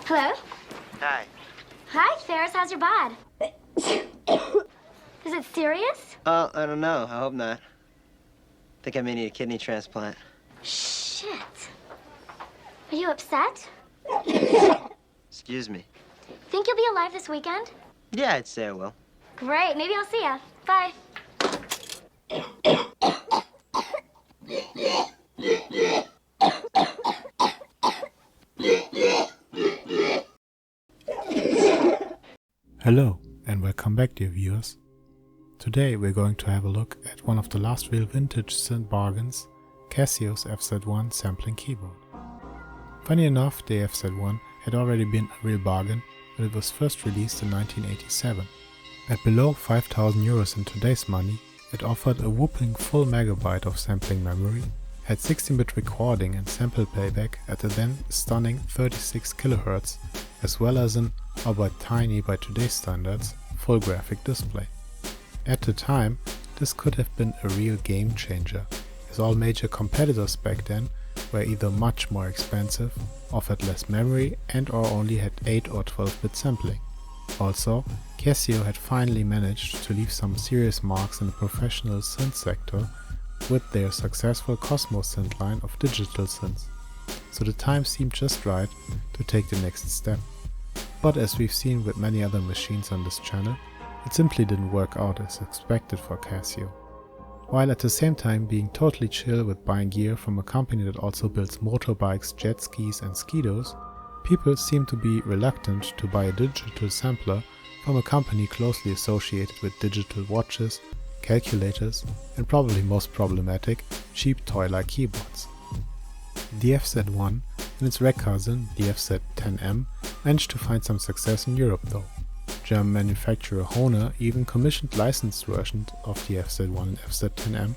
Hello? Hi. Hi, Ferris. How's your bod? Is it serious? Oh, I don't know. I hope not. Think I may need a kidney transplant. Shit. Are you upset? Excuse me. Think you'll be alive this weekend? Yeah, I'd say I will. Great. Maybe I'll see ya. Bye. Hello and welcome back, dear viewers. Today we're going to have a look at one of the last real vintage synth bargains, Casio's FZ-1 sampling keyboard. Funny enough, the FZ-1 had already been a real bargain when it was first released in 1987. At below 5,000 euros in today's money, it offered a whopping full megabyte of sampling memory, had 16-bit recording and sample playback at the then stunning 36 kHz, as well as an, albeit tiny by today's standards, full graphic display. At the time, this could have been a real game changer, as all major competitors back then were either much more expensive, offered less memory and or only had 8 or 12-bit sampling. Also, Casio had finally managed to leave some serious marks in the professional synth sector with their successful Cosmos synth line of digital synths, so the time seemed just right to take the next step. But as we've seen with many other machines on this channel, it simply didn't work out as expected for Casio. While at the same time being totally chill with buying gear from a company that also builds motorbikes, jet skis and skidos, people seem to be reluctant to buy a digital sampler from a company closely associated with digital watches, calculators and probably most problematic, cheap toy-like keyboards. The FZ-1 and its rec cousin, the FZ-10M, managed to find some success in Europe though. German manufacturer Hohner even commissioned licensed versions of the FZ-1 and FZ-10M,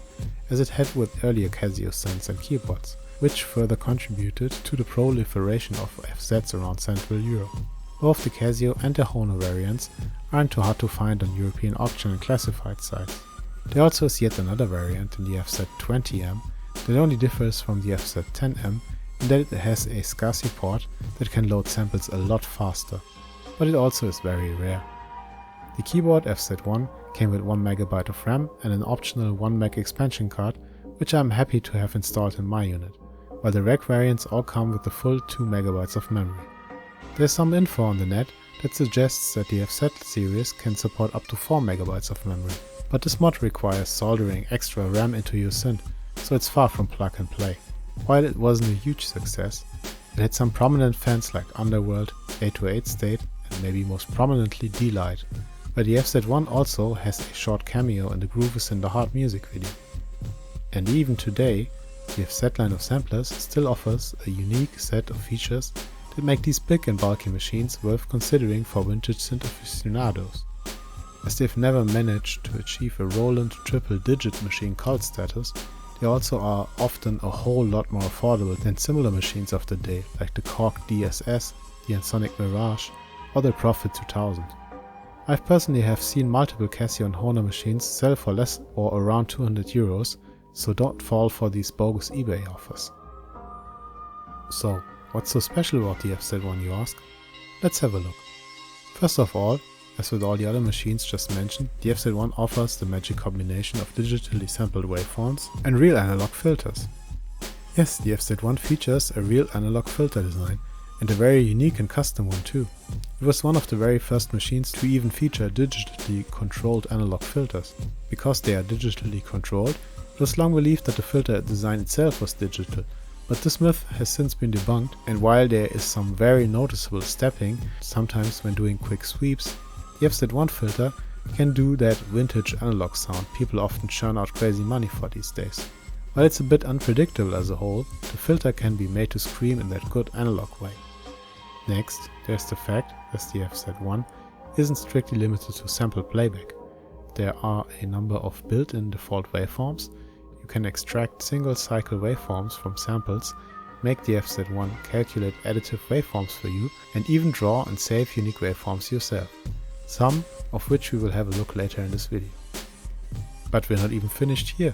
as it had with earlier Casio synths and keyboards, which further contributed to the proliferation of FZs around Central Europe. Both the Casio and the Hohner variants aren't too hard to find on European auction and classified sites. There also is yet another variant in the FZ-20M that only differs from the FZ-10M in that it has a SCSI port that can load samples a lot faster, but it also is very rare. The keyboard FZ-1 came with 1 MB of RAM and an optional 1 meg expansion card, which I'm happy to have installed in my unit, while the rec variants all come with the full 2 MB of memory. There's some info on the net that suggests that the FZ series can support up to 4 MB of memory, but this mod requires soldering extra RAM into your synth, so it's far from plug and play. While it wasn't a huge success, it had some prominent fans like Underworld, 808 State and maybe most prominently D-Light, where the FZ-1 also has a short cameo in the Groove is in the Heart music video. And even today, the FZ line of samplers still offers a unique set of features that make these big and bulky machines worth considering for vintage synth aficionados. As they've never managed to achieve a Roland triple-digit machine cult status, they also are often a whole lot more affordable than similar machines of the day like the Korg DSS, the Ensoniq Mirage or the Prophet 2000. I personally have seen multiple Casio and Hohner machines sell for less or around 200 euros, so don't fall for these bogus eBay offers. So, what's so special about the FZ-1, you ask? Let's have a look. First of all, as with all the other machines just mentioned, the FZ-1 offers the magic combination of digitally sampled waveforms and real analog filters. Yes, the FZ-1 features a real analog filter design, and a very unique and custom one too. It was one of the very first machines to even feature digitally controlled analog filters. Because they are digitally controlled, it was long believed that the filter design itself was digital, but this myth has since been debunked, and while there is some very noticeable stepping, sometimes when doing quick sweeps, the FZ-1 filter can do that vintage analog sound people often churn out crazy money for these days. While it's a bit unpredictable as a whole, the filter can be made to scream in that good analog way. Next, there's the fact that the FZ-1 isn't strictly limited to sample playback. There are a number of built-in default waveforms. You can extract single cycle waveforms from samples, make the FZ-1 calculate additive waveforms for you, and even draw and save unique waveforms yourself. Some of which we will have a look later in this video. But we're not even finished here,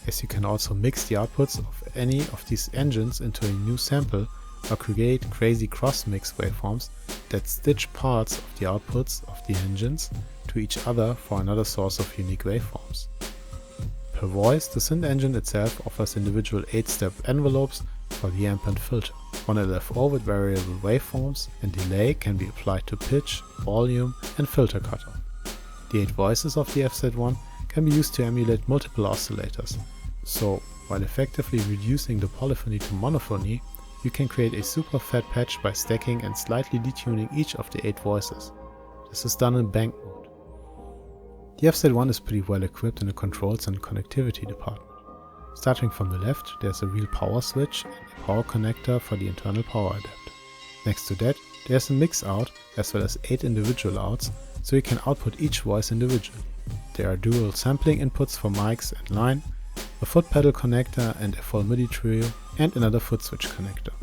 as you can also mix the outputs of any of these engines into a new sample or create crazy cross-mix waveforms that stitch parts of the outputs of the engines to each other for another source of unique waveforms. Per voice, the Synth Engine itself offers individual 8-step envelopes for the amp and filter. One LFO with variable waveforms and delay can be applied to pitch, volume and filter cutoff. The 8 voices of the FZ-1 can be used to emulate multiple oscillators, so while effectively reducing the polyphony to monophony, you can create a super fat patch by stacking and slightly detuning each of the 8 voices. This is done in bank mode. The FZ-1 is pretty well equipped in the controls and connectivity department. Starting from the left, there's a real power switch and a power connector for the internal power adapter. Next to that, there's a mix out as well as 8 individual outs, so you can output each voice individually. There are dual sampling inputs for mics and line, a foot pedal connector and a full MIDI trio, and another foot switch connector.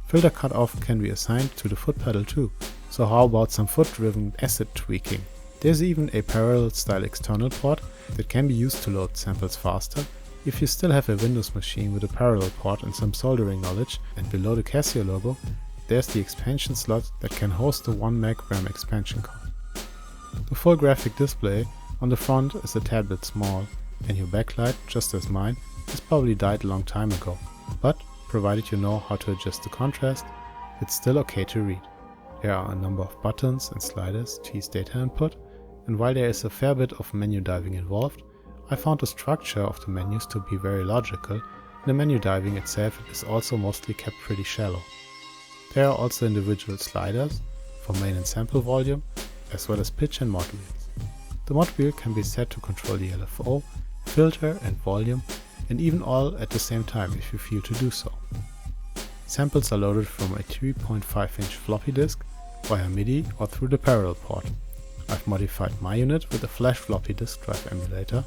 Filter cutoff can be assigned to the foot pedal too, so how about some foot-driven acid tweaking? There's even a parallel style external port that can be used to load samples faster if you still have a Windows machine with a parallel port and some soldering knowledge, and below the Casio logo there's the expansion slot that can host the 1 meg RAM expansion card. The full graphic display on the front is a tad bit small, and your backlight, just as mine, has probably died a long time ago, but provided you know how to adjust the contrast, it's still okay to read. There are a number of buttons and sliders to ease data input, and while there is a fair bit of menu diving involved, I found the structure of the menus to be very logical, and the menu diving itself is also mostly kept pretty shallow. There are also individual sliders for main and sample volume, as well as pitch and mod wheels. The mod wheel can be set to control the LFO, filter and volume, and even all at the same time if you feel to do so. Samples are loaded from a 3.5-inch floppy disk via MIDI or through the parallel port. I've modified my unit with a flash floppy disk drive emulator,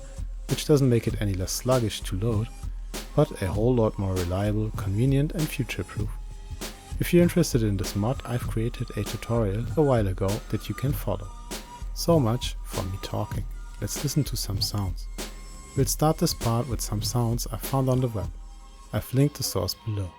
which doesn't make it any less sluggish to load, but a whole lot more reliable, convenient and future-proof. If you're interested in this mod, I've created a tutorial a while ago that you can follow. So much for me talking. Let's listen to some sounds. We'll start this part with some sounds I found on the web. I've linked the source below.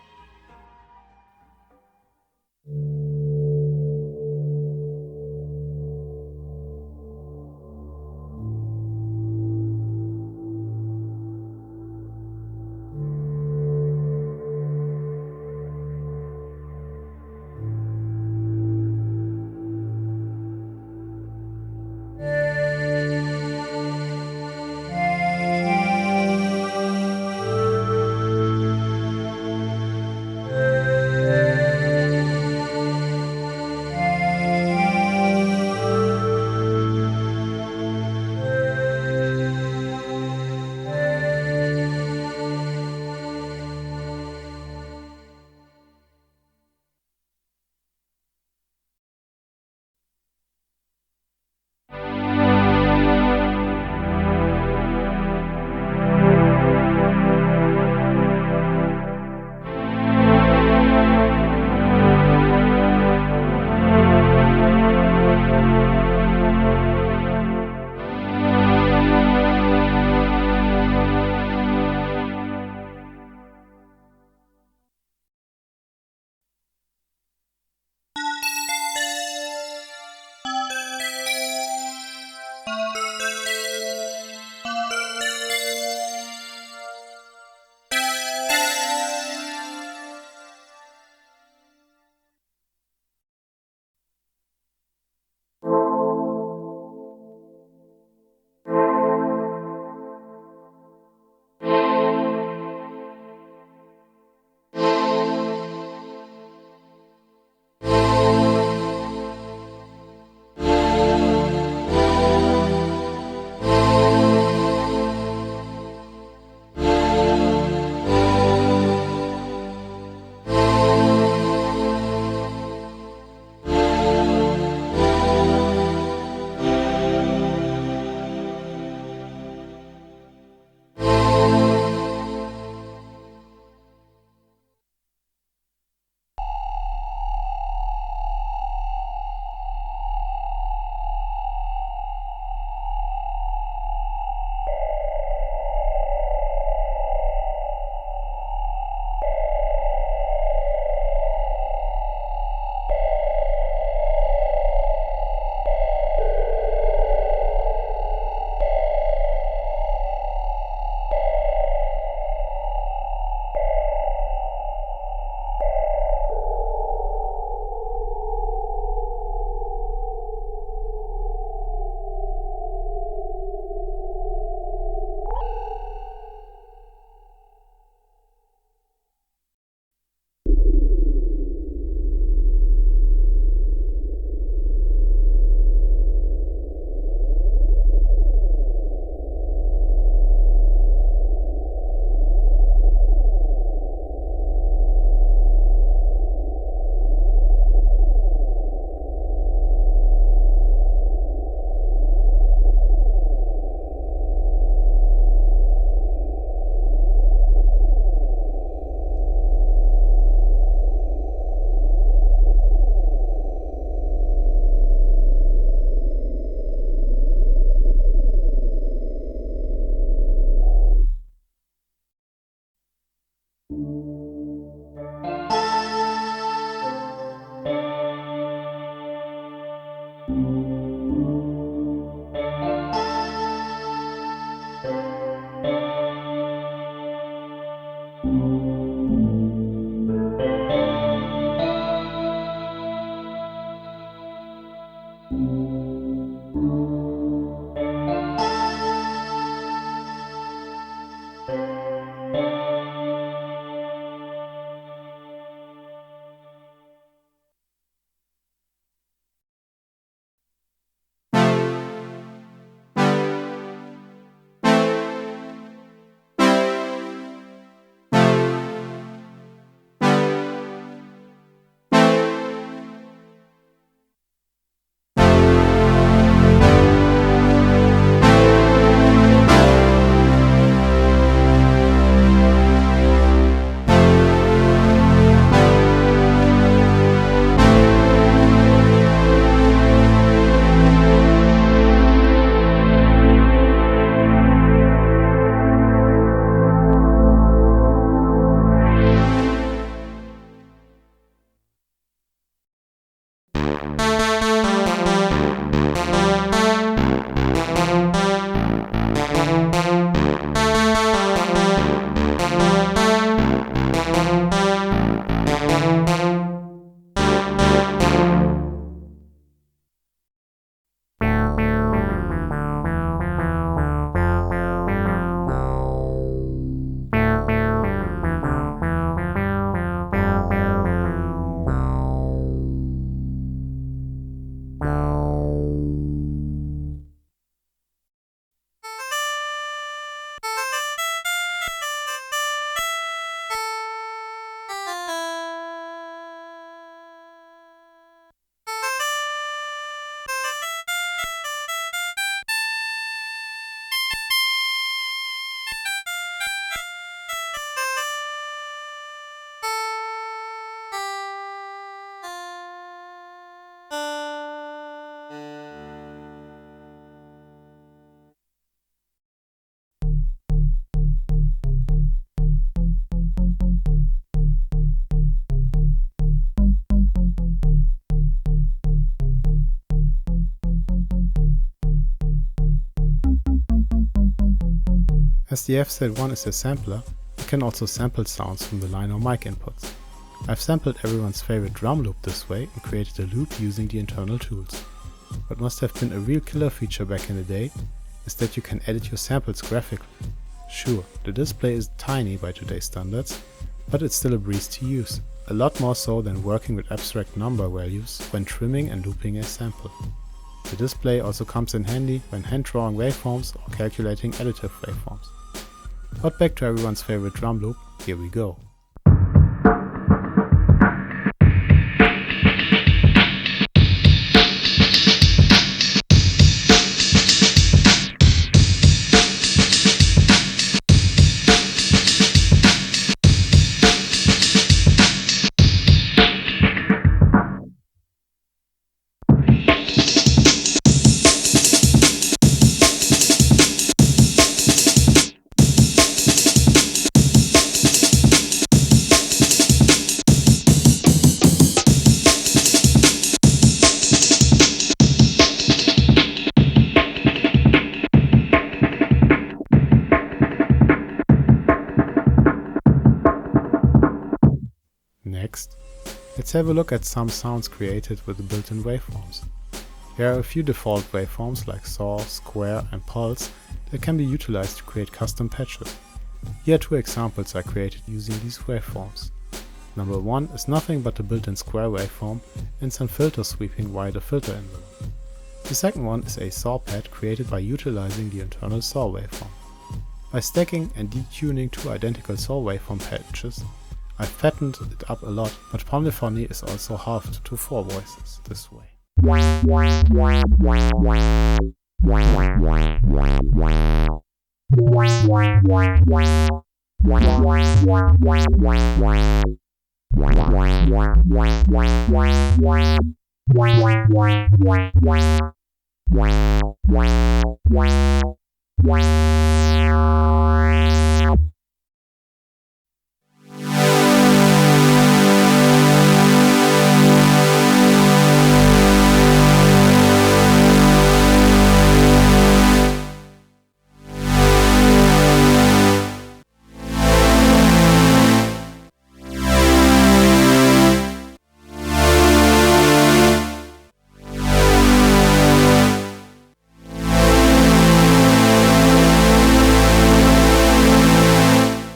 As the FZ-1 is a sampler, you can also sample sounds from the line or mic inputs. I've sampled everyone's favorite drum loop this way and created a loop using the internal tools. What must have been a real killer feature back in the day is that you can edit your samples graphically. Sure, the display is tiny by today's standards, but it's still a breeze to use, a lot more so than working with abstract number values when trimming and looping a sample. The display also comes in handy when hand-drawing waveforms or calculating additive waveforms. But back to everyone's favorite drum loop, here we go. Next, let's have a look at some sounds created with the built-in waveforms. There are a few default waveforms like saw, square and pulse that can be utilized to create custom patches. Here are two examples I created using these waveforms. Number 1 is nothing but the built-in square waveform and some filter sweeping via the filter envelope. The second one is a saw pad created by utilizing the internal saw waveform. By stacking and detuning two identical saw waveform patches, I fattened it up a lot, but polyphony is also halved to 4 voices this way.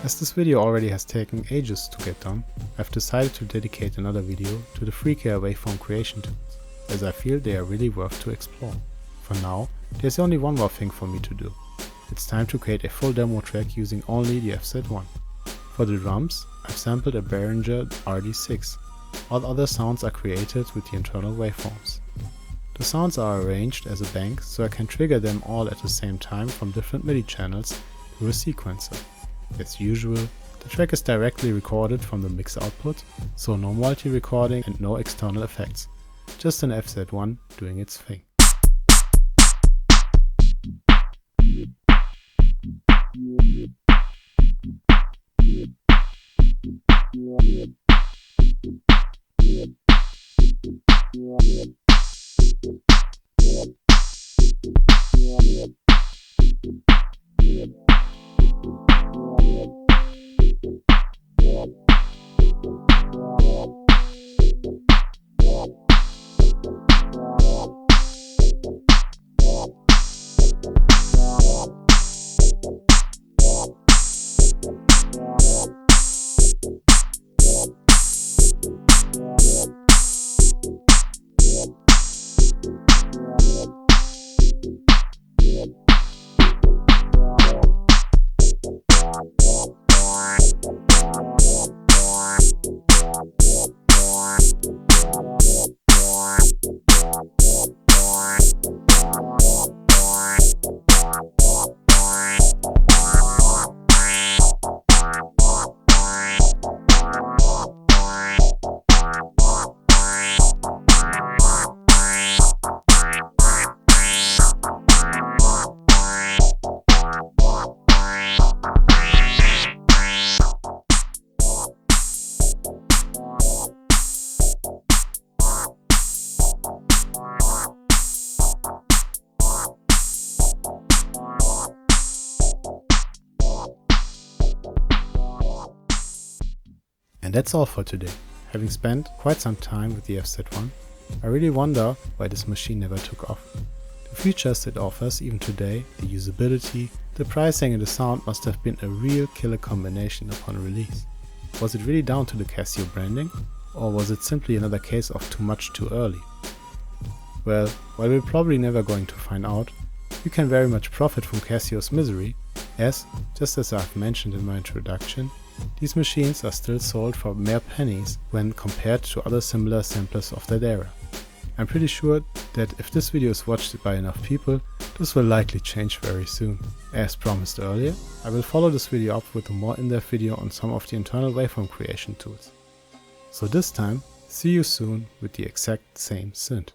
As this video already has taken ages to get done, I've decided to dedicate another video to the FreeCare waveform creation tools, as I feel they are really worth to explore. For now, there's only one more thing for me to do. It's time to create a full demo track using only the FZ-1. For the drums, I've sampled a Behringer RD6. All other sounds are created with the internal waveforms. The sounds are arranged as a bank so I can trigger them all at the same time from different MIDI channels through a sequencer. As usual, the track is directly recorded from the mix output, so no multi-recording and no external effects, just an FZ-1 doing its thing. And that's all for today. Having spent quite some time with the FZ-1, I really wonder why this machine never took off. The features it offers even today, the usability, the pricing and the sound must have been a real killer combination upon release. Was it really down to the Casio branding, or was it simply another case of too much too early? Well, while we're probably never going to find out, you can very much profit from Casio's misery, as, just as I've mentioned in my introduction, these machines are still sold for mere pennies when compared to other similar samplers of that era. I'm pretty sure that if this video is watched by enough people, this will likely change very soon. As promised earlier, I will follow this video up with a more in-depth video on some of the internal waveform creation tools. So this time, see you soon with the exact same synth.